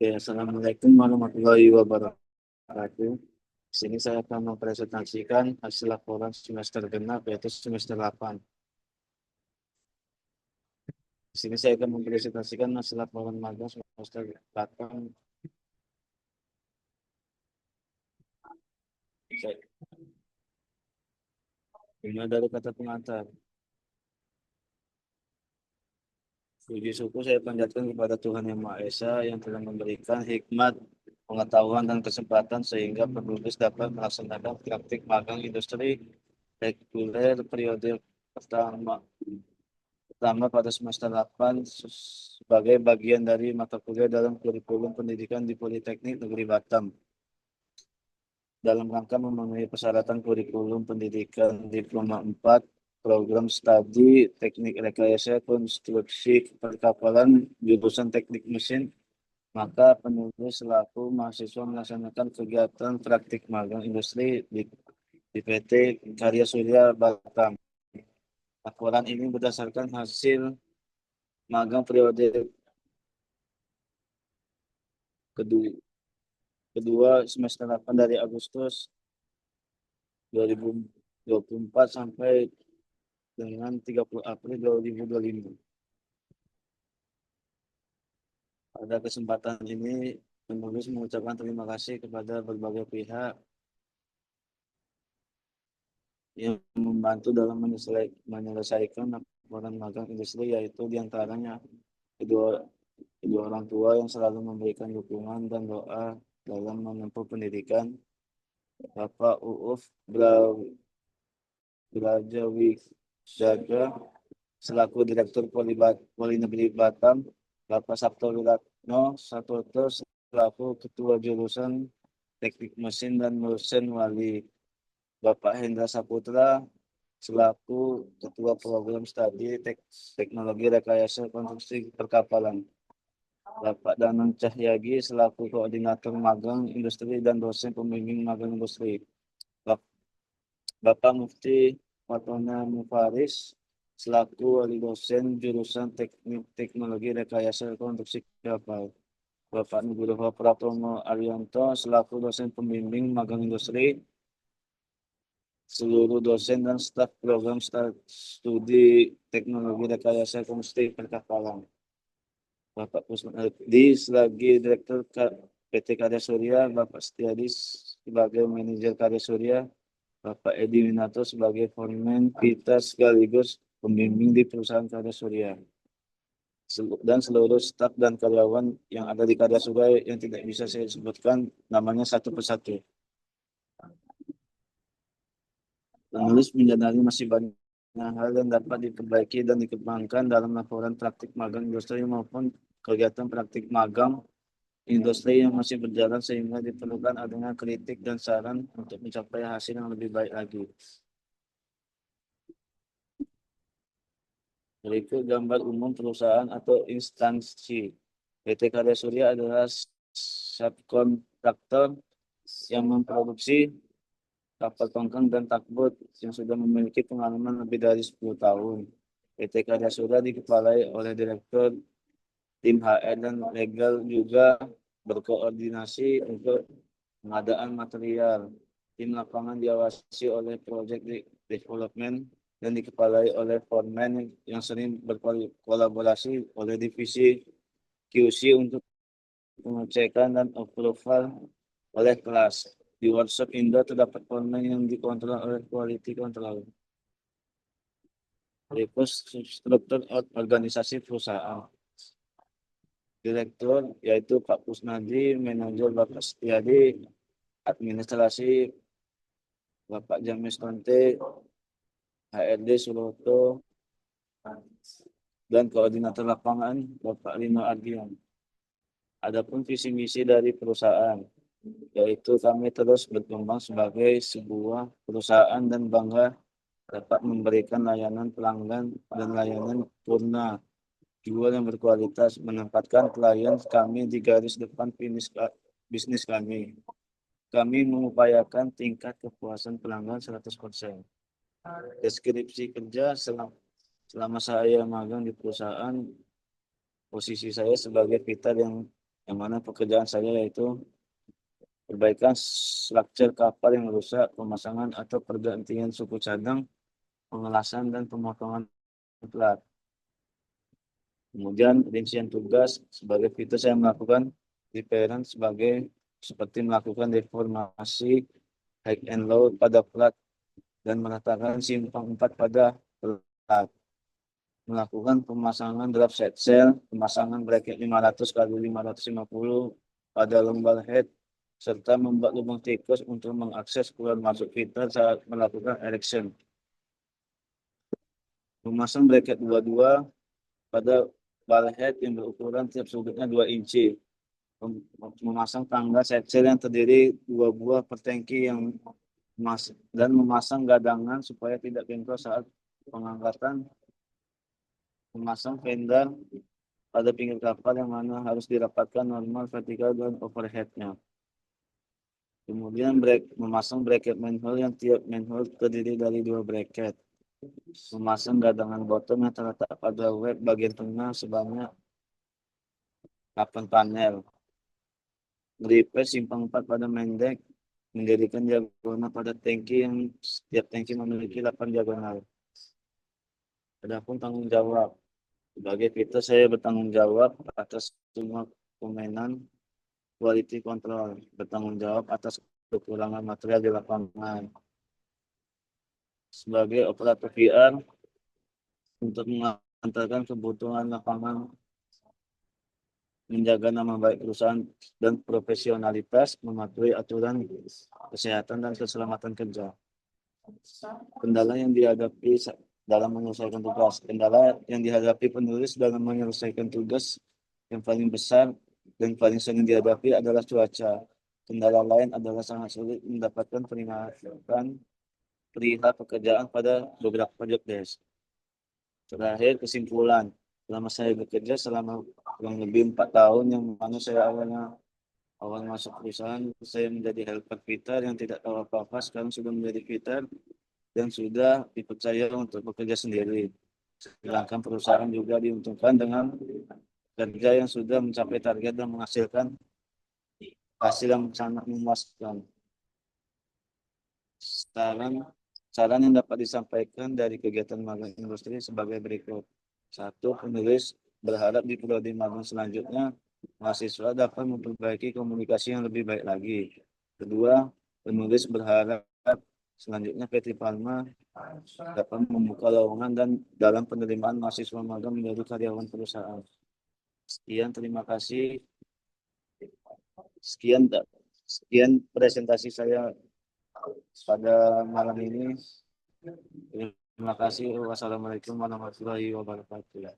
Oke, Assalamualaikum warahmatullahi wabarakatuh. Di sini saya akan mempresentasikan hasil laporan semester genap yaitu semester 8. Di sini saya akan mempresentasikan hasil laporan magang semester 8. Ini dari kata pengantar. Puji syukur saya panjatkan kepada Tuhan Yang Maha Esa yang telah memberikan hikmat, pengetahuan, dan kesempatan sehingga penulis dapat melaksanakan praktik magang industri reguler periode pertama pada semester 8 sebagai bagian dari mata kuliah dalam kurikulum pendidikan di Politeknik Negeri Batam. Dalam rangka memenuhi persyaratan kurikulum pendidikan Diploma 4 program studi teknik rekayasa konstruksi perkapalan jurusan teknik mesin, maka penulis selaku mahasiswa melaksanakan kegiatan praktik magang industri di PT Karya Surya Batam. Laporan ini berdasarkan hasil magang periode kedua semester 8 dari Agustus 2024 sampai dengan 30 April 2025. Pada kesempatan ini, penulis mengucapkan terima kasih kepada berbagai pihak yang membantu dalam menyelesaikan laporan magang industri, yaitu diantaranya kedua orang tua yang selalu memberikan dukungan dan doa dalam menempuh pendidikan, Bapak Uuf Brajawijaya selaku Direktur Poli Negeri Batam, Bapak Sabto Wiratno Satoto selaku Ketua Jurusan Teknik Mesin dan Mesin Wali, Bapak Hendra Saputra selaku Ketua Program Studi Teknologi Rekayasa Konstruksi Perkapalan, Bapak Danang Cahyagi selaku Koordinator Magang Industri dan Dosen Pembimbing Magang Industri, Bapak Mufti Fatona Mufaris selaku Wali Dosen Jurusan Teknik Teknologi Rekayasa Konstruksi Kapal, Bapak Nugroho Pratomo Arianto selaku Dosen Pembimbing Magang Industri, seluruh dosen dan staf program studi teknologi rekayasa konstruksi perkapalan, Bapak Kusnadi sebagai Direktur PT Karya Surya, Bapak Setiadi sebagai Manajer Karya Surya, Bapak Edi Winato sebagai foreman kita sekaligus pembimbing di perusahaan Karya Surya, dan seluruh staf dan karyawan yang ada di Karya Surya yang tidak bisa saya sebutkan namanya satu persatu. Penulis menyadari masih banyak hal yang dapat diperbaiki dan dikembangkan dalam laporan praktik magang industri maupun kegiatan praktik magang industri yang masih berjalan, sehingga diperlukan adanya kritik dan saran untuk mencapai hasil yang lebih baik lagi. Berikut gambar umum perusahaan atau instansi. PT Karya Surya adalah subkontraktor yang memproduksi kapal tongkang dan tugboat yang sudah memiliki pengalaman lebih dari 10 tahun. PT Karya Surya dikepalai oleh Direktur Tim HR dan Legal, juga berkoordinasi untuk pengadaan material. Tim lapangan diawasi oleh Project Development dan dikepalai oleh foreman yang sering berkolaborasi oleh divisi QC untuk pengecekan dan approval oleh kelas. Di workshop Indo terdapat foreman yang dikontrol oleh quality control. Berikut struktur organisasi perusahaan. Direktur yaitu Pak Kusnadi, manajer Bapak Setiadi, administrasi Bapak James Konte, HRD Suroto, dan koordinator lapangan Bapak Lino Ardian. Adapun visi misi dari perusahaan, yaitu kami terus berkembang sebagai sebuah perusahaan dan bangga dapat memberikan layanan pelanggan dan layanan purna jual yang berkualitas, menempatkan klien kami di garis depan bisnis kami. Kami mengupayakan tingkat kepuasan pelanggan 100%. Deskripsi kerja selama saya magang di perusahaan, posisi saya sebagai fitter yang yang mana pekerjaan saya yaitu perbaikan struktur kapal yang rusak, pemasangan atau pergantian suku cadang, pengelasan dan pemotongan plat. Kemudian rincian tugas sebagai fitur saya melakukan repairan sebagai seperti melakukan deformasi high and low pada plat dan meletakkan simpang 4 pada plat. Melakukan pemasangan draft set cell, pemasangan bracket 500 kali 550 pada lumbar head, serta membuat lubang tikus untuk mengakses keluar masuk fitur saat melakukan erection. Memasang bracket 22 pada bar head yang berukuran tiap sudutnya 2 inci. Memasang tangga set cell yang terdiri 2 buah per tangki yang dan memasang gadangan supaya tidak bengkok saat pengangkatan. Memasang fender pada pinggir kapal yang mana harus dirapatkan normal, vertikal, dan overheadnya. Kemudian memasang bracket manhole yang tiap manhole terdiri dari 2 bracket. Memasang gadangan bottom yang terletak pada web bagian tengah sebanyak 8 panel. Repair simpang 4 pada main deck. Mendirikan diagonal pada tangki yang setiap tangki memiliki 8 diagonal. Adapun tanggung jawab. Sebagai fitur saya bertanggung jawab atas semua permainan quality control, bertanggung jawab atas kekurangan material di lapangan. Sebagai operator VR untuk mengantarkan kebutuhan lapangan, menjaga nama baik perusahaan dan profesionalitas, mematuhi aturan kesehatan dan keselamatan kerja. Kendala yang dihadapi dalam menyelesaikan tugas. Kendala yang dihadapi penulis dalam menyelesaikan tugas yang paling besar dan paling sering dihadapi adalah cuaca. Kendala lain adalah sangat sulit mendapatkan peringatan perihal pekerjaan pada beberapa job desk. Terakhir, kesimpulan. Selama saya bekerja selama kurang lebih 4 tahun, yang mana saya awal masuk perusahaan, saya menjadi helper fitter yang tidak tahu apa-apa, sekarang sudah menjadi fitter dan sudah dipercaya untuk bekerja sendiri. Sedangkan perusahaan juga diuntungkan dengan kerja yang sudah mencapai target dan menghasilkan hasil yang sangat memuaskan. Saran yang dapat disampaikan dari kegiatan magang industri sebagai berikut. 1. Penulis berharap di prodi magang selanjutnya mahasiswa dapat memperbaiki komunikasi yang lebih baik lagi. Kedua, penulis berharap selanjutnya PT Palma dapat membuka lowongan dan dalam penerimaan mahasiswa magang menjadi karyawan perusahaan. Sekian, terima kasih. Sekian presentasi saya pada malam ini. Terima kasih. Wassalamualaikum warahmatullahi wabarakatuh.